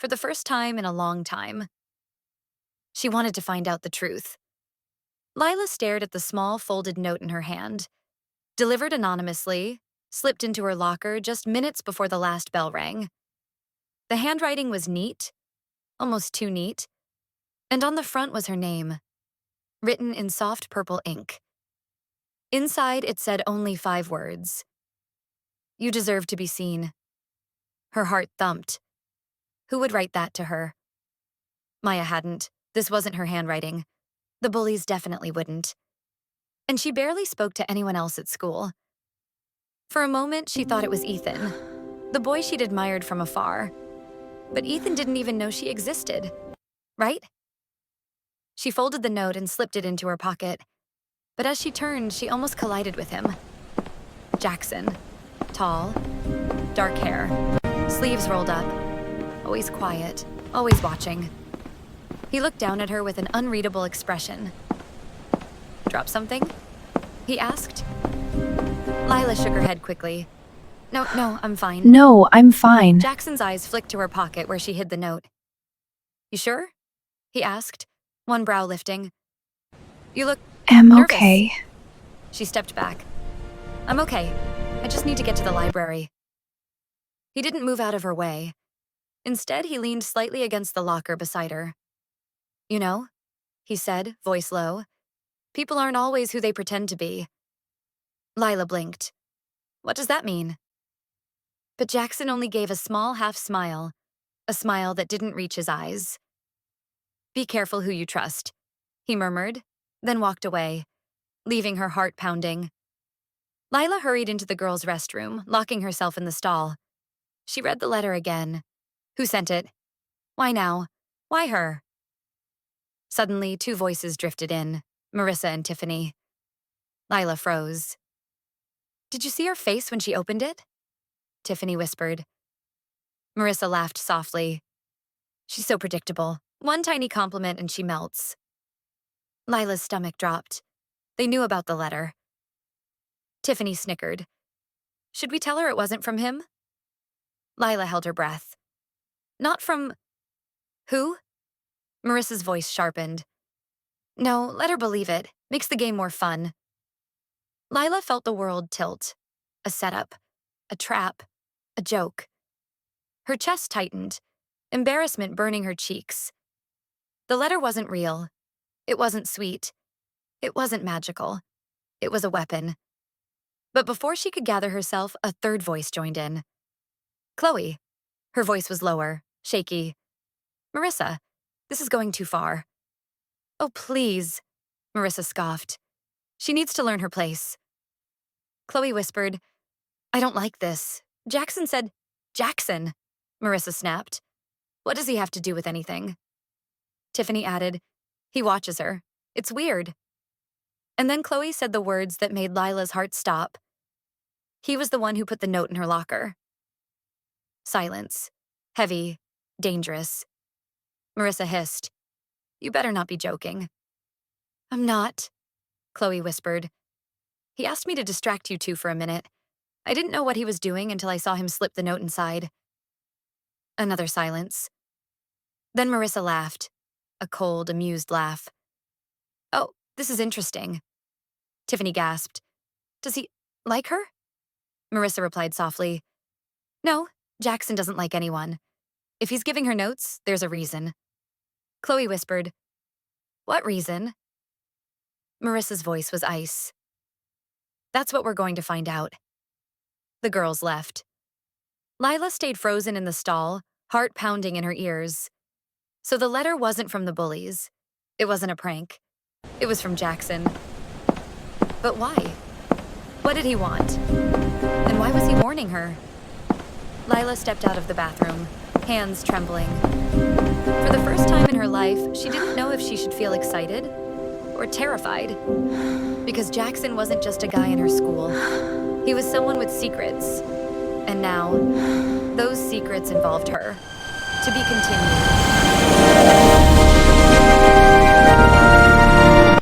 for the first time in a long time. She wanted to find out the truth. Lila stared at the small folded note in her hand, delivered anonymously, slipped into her locker just minutes before the last bell rang. The handwriting was neat, almost too neat, and on the front was her name, written in soft purple ink. Inside, it said only 5 words. "You deserve to be seen." Her heart thumped. Who would write that to her? Maya hadn't. This wasn't her handwriting. The bullies definitely wouldn't. And she barely spoke to anyone else at school. For a moment, she thought it was Ethan, the boy she'd admired from afar. But Ethan didn't even know she existed, right? She folded the note and slipped it into her pocket. But as she turned, she almost collided with him. Jaxon. Tall, dark hair, sleeves rolled up, always quiet, always watching. He looked down at her with an unreadable expression. "Drop something?" he asked. Lila shook her head quickly. No, I'm fine." No, I'm fine. Jackson's eyes flicked to her pocket where she hid the note. "You sure?" he asked, one brow lifting. "You look nervous." Okay. She stepped back. "I'm okay. I just need to get to the library." He didn't move out of her way. Instead, he leaned slightly against the locker beside her. "You know," he said, voice low, "people aren't always who they pretend to be." Lila blinked. "What does that mean?" But Jaxon only gave a small half smile, a smile that didn't reach his eyes. "Be careful who you trust," he murmured, then walked away, leaving her heart pounding. Lila hurried into the girls' restroom, locking herself in the stall. She read the letter again. Who sent it? Why now? Why her? Suddenly, 2 voices drifted in, Marissa and Tiffany. Lila froze. "Did you see her face when she opened it?" Tiffany whispered. Marissa laughed softly. "She's so predictable. One tiny compliment and she melts." Lila's stomach dropped. They knew about the letter. Tiffany snickered. "Should we tell her it wasn't from him?" Lila held her breath. "Not from... who?" Marissa's voice sharpened. "No, let her believe it. Makes the game more fun." Lila felt the world tilt. A setup. A trap. A joke. Her chest tightened, embarrassment burning her cheeks. The letter wasn't real. It wasn't sweet. It wasn't magical. It was a weapon. But before she could gather herself, a 3rd voice joined in. "Chloe." Her voice was lower, shaky. "Marissa, this is going too far." "Oh, please," Marissa scoffed. "She needs to learn her place." Chloe whispered, "I don't like this. Jaxon said..." "Jaxon," Marissa snapped. "What does he have to do with anything?" Tiffany added, "He watches her. It's weird." And then Chloe said the words that made Lila's heart stop. "He was the one who put the note in her locker." Silence. Heavy. Dangerous. Marissa hissed, "You better not be joking." "I'm not," Chloe whispered. "He asked me to distract you 2 for a minute. I didn't know what he was doing until I saw him slip the note inside." Another silence. Then Marissa laughed, a cold, amused laugh. "Oh, this is interesting." Tiffany gasped. "Does he like her?" Marissa replied softly, "No, Jaxon doesn't like anyone. If he's giving her notes, there's a reason." Chloe whispered, "What reason?" Marissa's voice was ice. "That's what we're going to find out." The girls left. Lila stayed frozen in the stall, heart pounding in her ears. So the letter wasn't from the bullies. It wasn't a prank. It was from Jaxon. But why? What did he want? And why was he warning her? Lila stepped out of the bathroom, hands trembling. For the first time in her life, she didn't know if she should feel excited or terrified. Because Jaxon wasn't just a guy in her school. He was someone with secrets. And now, those secrets involved her. To be continued.